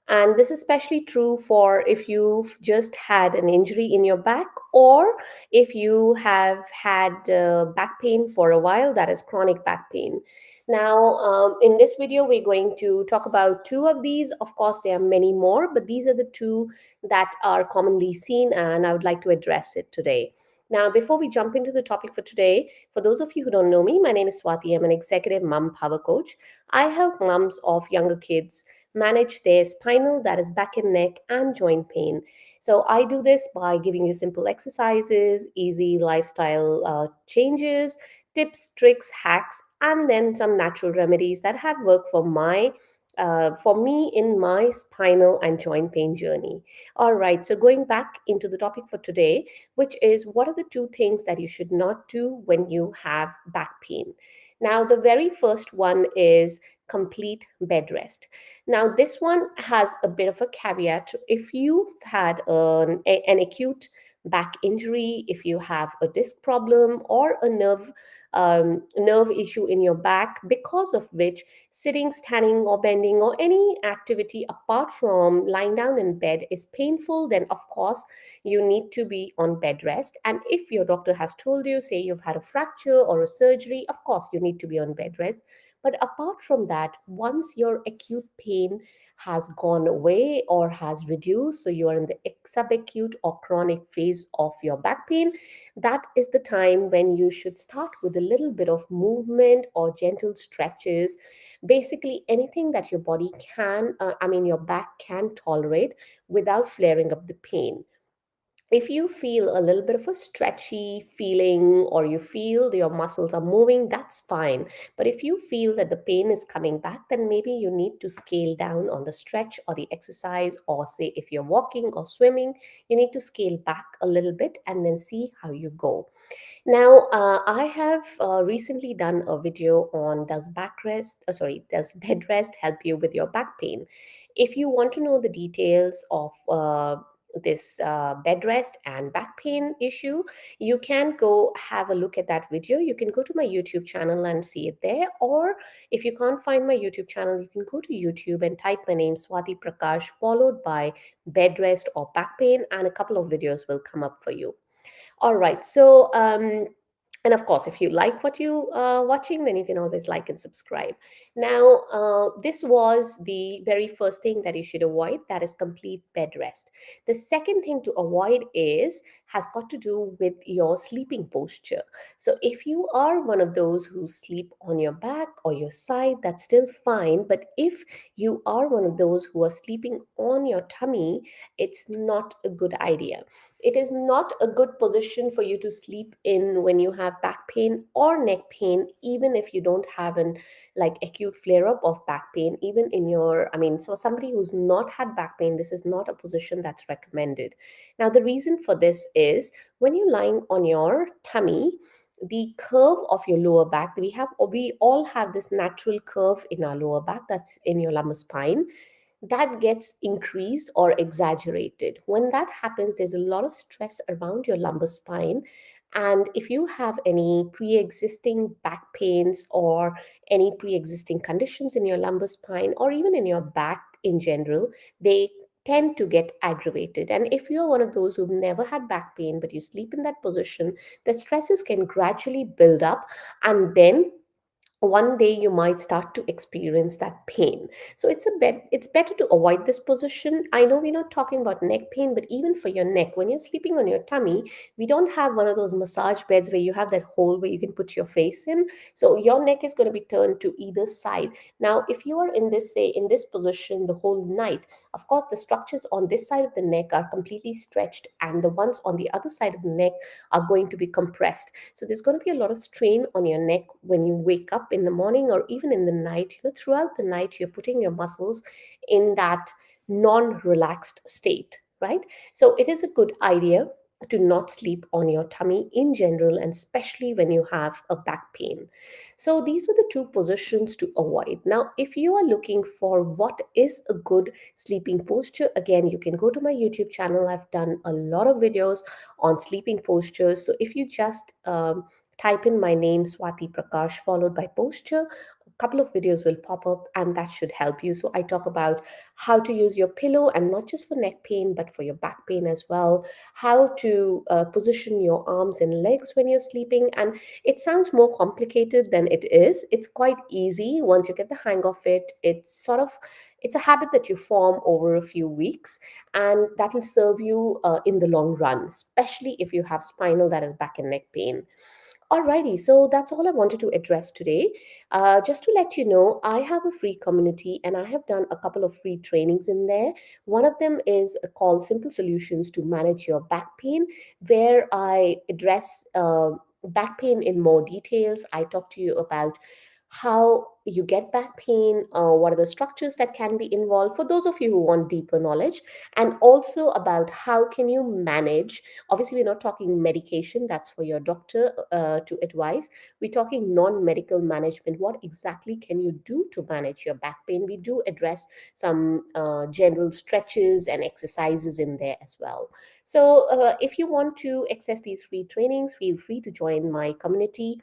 And this is especially true for if you've just had an injury in your back, or if you have had back pain for a while, that is chronic back pain. Now, in this video, we're going to talk about two of these. Of course, there are many more, but these are the two that are commonly seen, and I would like to address it today. Now, before we jump into the topic for today, for those of you who don't know me, my name is Swati. I'm an executive mom power coach. I help moms of younger kids manage their spinal, that is back and neck, and joint pain. So I do this by giving you simple exercises, easy lifestyle changes, tips, tricks, hacks, and then some natural remedies that have worked for me in my spinal and joint pain journey. All right, so going back into the topic for today, which is what are the two things that you should not do when you have back pain? Now, the very first one is complete bed rest. Now, this one has a bit of a caveat. If you've had an acute back injury, if you have a disc problem or a nerve issue in your back, because of which sitting, standing, or bending, or any activity apart from lying down in bed is painful, then of course you need to be on bed rest. And if your doctor has told you, say you've had a fracture or a surgery, of course you need to be on bed rest. But apart from that, once your acute pain has gone away or has reduced, so you are in the subacute or chronic phase of your back pain, that is the time when you should start with a little bit of movement or gentle stretches. Basically, anything that your body your back can tolerate without flaring up the pain. If you feel a little bit of a stretchy feeling or you feel that your muscles are moving, that's fine. But if you feel that the pain is coming back, then maybe you need to scale down on the stretch or the exercise, or say if you're walking or swimming, you need to scale back a little bit and then see how you go. Now, I have recently done a video on does bed rest help you with your back pain? If you want to know the details of this bed rest and back pain issue, you can go have a look at that video. You can go to my YouTube channel and see it there. Or if you can't find my YouTube channel, you can go to YouTube and type my name, Swati Prakash, followed by bed rest or back pain, and a couple of videos will come up for you. All right. And of course, if you like what you are watching, then you can always like and subscribe. Now, this was the very first thing that you should avoid. That is complete bed rest. The second thing to avoid has got to do with your sleeping posture. So if you are one of those who sleep on your back or your side, that's still fine. But if you are one of those who are sleeping on your tummy, it's not a good idea. It is not a good position for you to sleep in when you have back pain or neck pain, even if you don't have an like acute flare up of back pain. Even in so somebody who's not had back pain, this is not a position that's recommended. Now, the reason for this is when you're lying on your tummy, the curve of your lower back, we all have this natural curve in our lower back, that's in your lumbar spine, that gets increased or exaggerated. When that happens, there's a lot of stress around your lumbar spine. And if you have any pre existing back pains or any pre existing conditions in your lumbar spine or even in your back in general, they tend to get aggravated. And if you're one of those who've never had back pain, but you sleep in that position, the stresses can gradually build up, and then one day you might start to experience that pain. So it's better to avoid this position. I know we're not talking about neck pain, but even for your neck, when you're sleeping on your tummy, we don't have one of those massage beds where you have that hole where you can put your face in. So your neck is going to be turned to either side. Now, if you are in this position the whole night, of course the structures on this side of the neck are completely stretched, and the ones on the other side of the neck are going to be compressed. So there's going to be a lot of strain on your neck when you wake up in the morning or even in the night. Throughout the night, you're putting your muscles in that non-relaxed state, right? So it is a good idea to not sleep on your tummy in general, and especially when you have a back pain. So these were the two positions to avoid. Now, if you are looking for what is a good sleeping posture, again, you can go to my YouTube channel. I've done a lot of videos on sleeping postures. So if you just type in my name, Swati Prakash, followed by posture, couple of videos will pop up and that should help you. So I talk about how to use your pillow, and not just for neck pain but for your back pain as well, how to position your arms and legs when you're sleeping. And it sounds more complicated than it is. It's quite easy once you get the hang of it. It's a habit that you form over a few weeks, and that will serve you in the long run, especially if you have spinal, that is back and neck pain. Alrighty, so that's all I wanted to address today. Just to let you know, I have a free community and I have done a couple of free trainings in there. One of them is called Simple Solutions to Manage Your Back Pain, where I address back pain in more details. I talk to you about how you get back pain, what are the structures that can be involved for those of you who want deeper knowledge, and also about how can you manage. Obviously, we're not talking medication, that's for your doctor to advise. We're talking non-medical management. What exactly can you do to manage your back pain? We do address some general stretches and exercises in there as well. So if you want to access these free trainings, feel free to join my community.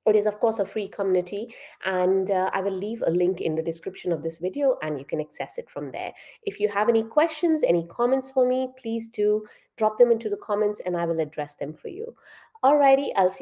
It is, of course, a free community, and I will leave a link in the description of this video and you can access it from there. If you have any questions, any comments for me, please do drop them into the comments and I will address them for you. Alrighty, I'll see